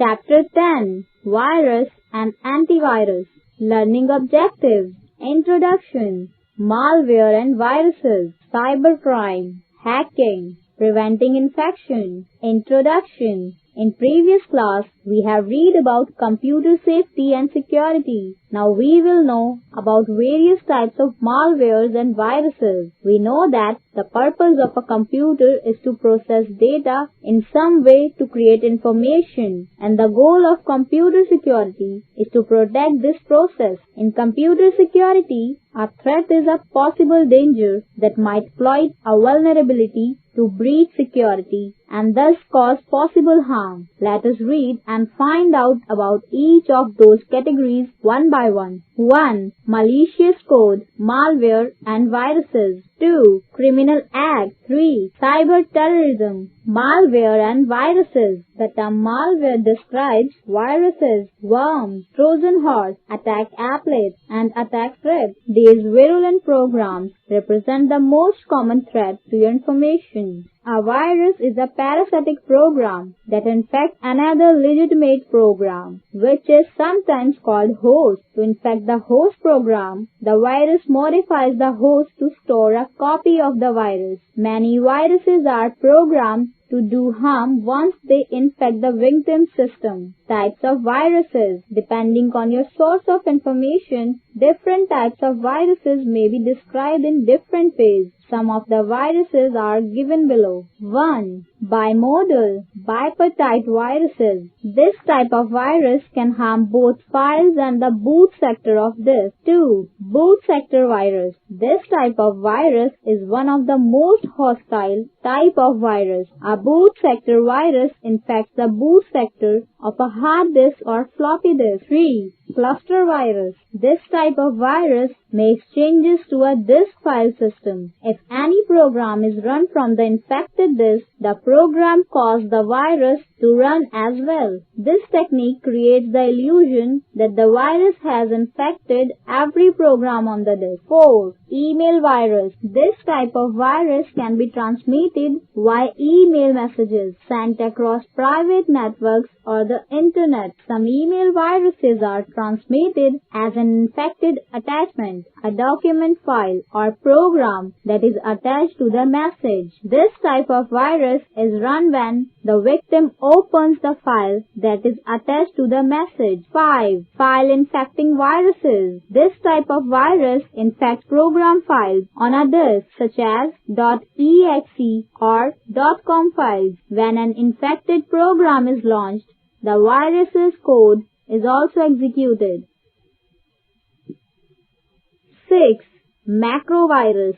Chapter 10 Virus and Antivirus Learning Objectives Introduction Malware and Viruses Cybercrime Hacking Preventing Infection Introduction In previous class, we have read about computer safety and security. Now we will know about various types of malwares and viruses. We know that the purpose of a computer is to process data in some way to create information, and the goal of computer security is to protect this process. In computer security, a threat is a possible danger that might exploit a vulnerability to breach security and thus cause possible harm. Let us read and find out about each of those categories one by one. 1. Malicious code, malware and viruses. 2. Criminal act. 3. Cyber terrorism, malware and viruses. The term malware describes viruses, worms, Trojan horse, attack applets, and attack scripts. These virulent programs represent the most common threat to your information. A virus is a parasitic program that infects another legitimate program, which is sometimes called host. To infect the host program, the virus modifies the host to store a copy of the virus. Many viruses are programmed to do harm once they infect the victim system. Types of viruses. Depending on your source of information, different types of viruses may be described in different ways. Some of the viruses are given below. 1. Bimodal, bipartite viruses. This type of virus can harm both files and the boot sector of disk. 2. Boot sector virus. This type of virus is one of the most hostile type of virus. A boot sector virus infects the boot sector of a hard disk or floppy disk. 3. Cluster virus. This type of virus makes changes to a disk file system. If any program is run from the infected disk, the program causes the virus to run as well. This technique creates the illusion that the virus has infected every program on the disk. 4. Email virus. This type of virus can be transmitted via email messages sent across private networks or the internet. Some email viruses are transmitted as an infected attachment, a document file or program that is attached to the message. This type of virus is run when the victim opens the file that is attached to the message. 5. File infecting viruses. This type of virus infects program files on a disk such as .exe or .com files. When an infected program is launched, the virus's code is also executed. 6. Macrovirus.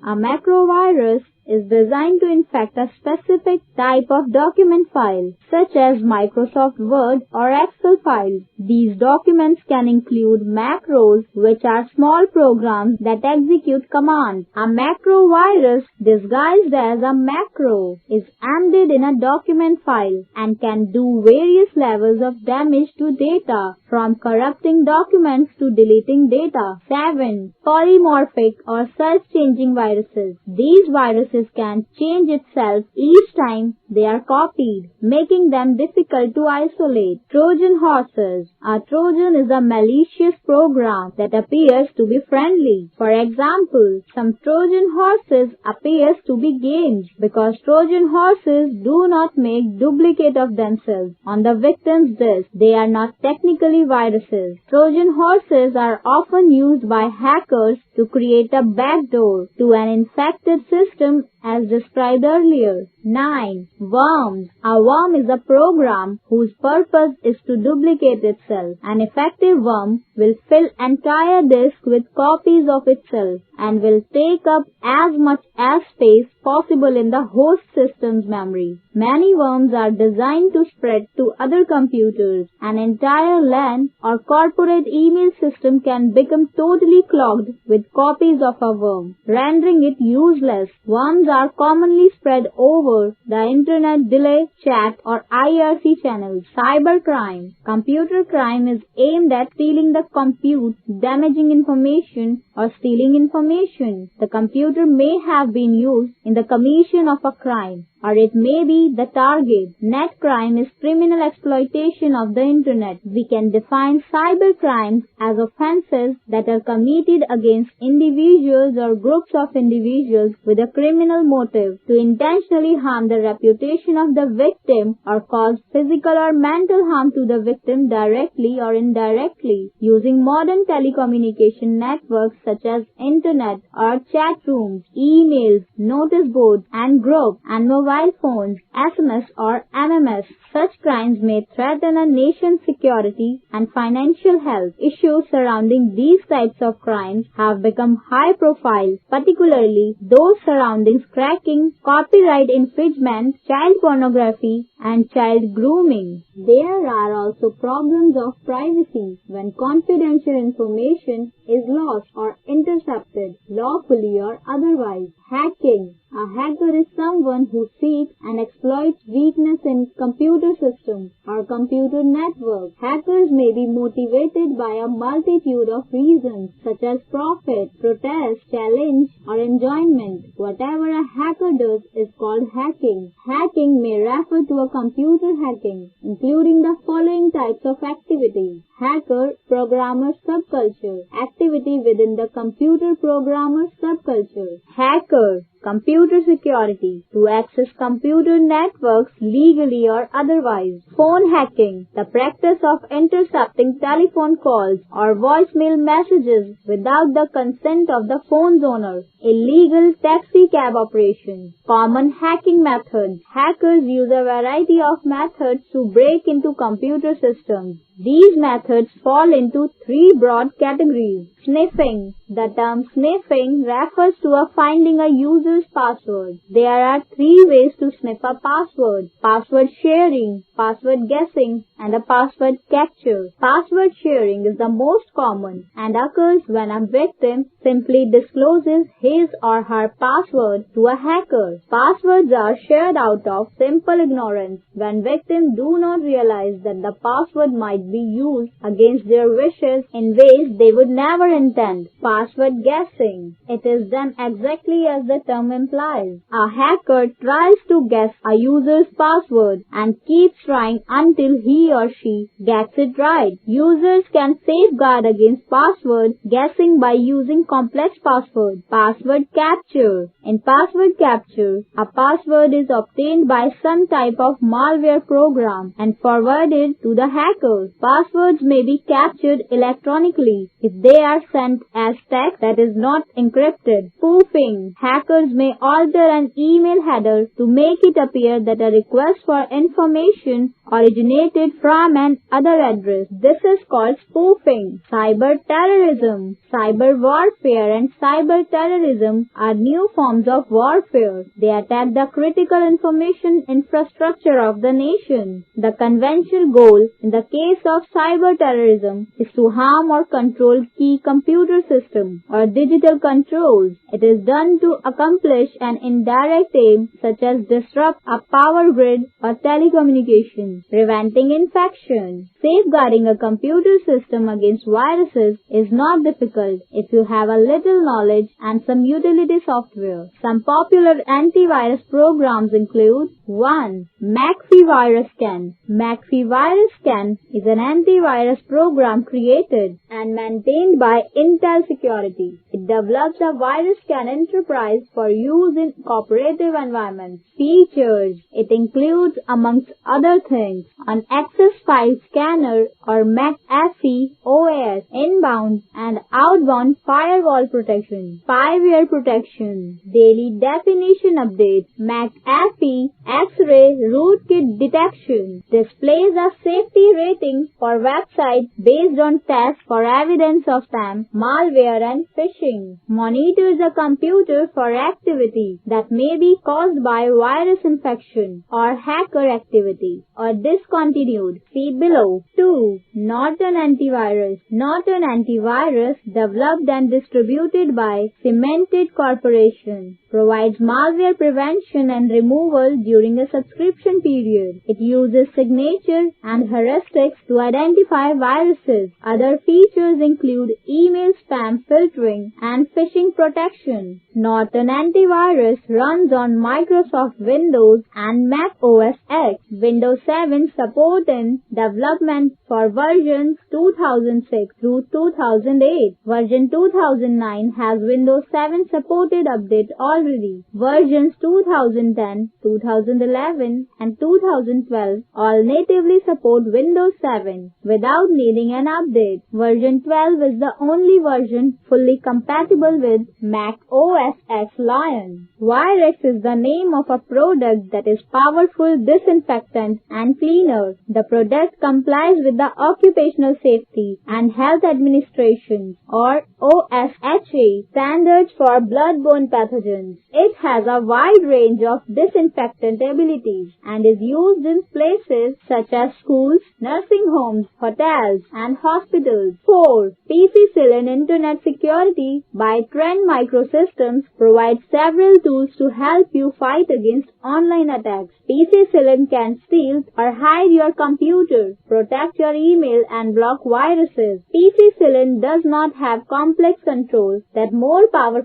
A macrovirus is designed to infect a specific type of document file, such as Microsoft Word or Excel files. These documents can include macros, which are small programs that execute commands. A macrovirus, disguised as a macro, is embedded in a document file and can do various levels of damage to data, from corrupting documents to deleting data. 7. Polymorphic or self-changing viruses. These viruses can change itself each time they are copied, making them difficult to isolate. Trojan horses. A Trojan is a malicious program that appears to be friendly. For example, some Trojan horses appears to be games because Trojan horses do not make duplicate of themselves on the victim's disk. They are not technically viruses. Trojan horses are often used by hackers to create a backdoor to an infected system as described earlier. 9. Worms. A worm is a program whose purpose is to duplicate itself. An effective worm will fill entire disk with copies of itself and will take up as much as space possible in the host system's memory. Many worms are designed to spread to other computers. An entire LAN or corporate email system can become totally clogged with copies of a worm, rendering it useless. Worms are commonly spread over the internet, delay, chat, or IRC channels. Cybercrime. Computer crime is aimed at stealing the compute, damaging information, or stealing information. The computer may have been used in the commission of a crime, or it may be the target. Net crime is criminal exploitation of the internet. We can define cyber crimes as offenses that are committed against individuals or groups of individuals with a criminal motive to intentionally harm the reputation of the victim or cause physical or mental harm to the victim directly or indirectly. Using modern telecommunication networks such as internet or chat rooms, emails, notice boards and groups and mobile phones, SMS or MMS, such crimes may threaten a nation's security and financial health. Issues surrounding these types of crimes have become high profile, particularly those surrounding cracking, copyright infringement, child pornography, and child grooming. There are also problems of privacy when confidential information is lost or intercepted, lawfully or otherwise. Hacking. A hacker is someone who seeks and exploits weakness in computer systems or computer networks. Hackers may be motivated by a multitude of reasons such as profit, protest, challenge, or enjoyment. Whatever a hacker does is called hacking. Hacking may refer to a computer hacking, including the following types of activities. Hacker programmer subculture. Activity within the computer programmer subculture. Hacker computer security, to access computer networks legally or otherwise. Phone hacking, the practice of intercepting telephone calls or voicemail messages without the consent of the phone's owner. Illegal taxi cab operation. Common hacking methods. Hackers use a variety of methods to break into computer systems. These methods fall into three broad categories. Sniffing. The term sniffing refers to finding a user's password. There are three ways to sniff a password: password sharing, password guessing, and a password capture. Password sharing is the most common and occurs when a victim simply discloses his or her password to a hacker. Passwords are shared out of simple ignorance when victims do not realize that the password might be used against their wishes in ways they would never intend. Password guessing. It is done exactly as the term implies. A hacker tries to guess a user's password and keeps trying until he or she gets it right. Users can safeguard against password guessing by using complex passwords. Password capture. In password capture, a password is obtained by some type of malware program and forwarded to the hacker. Passwords may be captured electronically if they are sent as text that is not encrypted. Spoofing. Hackers may alter an email header to make it appear that a request for information originated from an other address. This is called spoofing. Cyber terrorism. Cyber warfare and cyber terrorism are new forms of warfare. They attack the critical information infrastructure of the nation. The conventional goal in the case of cyber terrorism is to harm or control key computer systems or digital controls. It is done to accomplish an indirect aim such as disrupt a power grid or telecommunications. Preventing infection. Safeguarding a computer system against viruses is not difficult if you have a little knowledge and some utility software. Some popular antivirus programs include 1. McAfee Virus Scan. McAfee Virus Scan is an antivirus program created and maintained by Intel Security. It develops a virus scan enterprise for use in cooperative environments. Features. It includes, amongst other things, an access file scanner or McAfee OS, inbound and outbound firewall protection, spyware protection, daily definition updates, McAfee X-ray rootkit detection, displays a safety rating for websites based on tests for evidence of spam, malware and phishing, monitors a computer for activity that may be caused by virus infection or hacker activity or discontinued. See below. 2. Norton Antivirus. Norton Antivirus, developed and distributed by Symantec Corporation, provides malware prevention and removal during a subscription period. It uses signature and heuristics to identify viruses. Other features include email spam filtering and phishing protection. Norton Antivirus runs on Microsoft Windows and Mac OS X. Windows 7 support in development for versions 2006 through 2008. Version 2009 has Windows 7 supported update already. Versions 2010, 2011, and 2012 all natively support Windows 7 without needing an update. Version 12 is the only version fully compatible with Mac OS X Lion. Virex is the name of a product that is powerful disinfectant and cleaner. The product complies with the Occupational Safety and Health Administration or OSHA standards for bloodborne pathogens. It has a wide range of disinfectant abilities and is used in places such as schools, nursing homes, hotels, and hospitals. 4. Penicillin Internet Security by Trend Microsystems provides several tools to help you fight against online attacks. Penicillin can steal or hide your computer, protect your email, and block viruses. Penicillin does not have complex controls that more powerful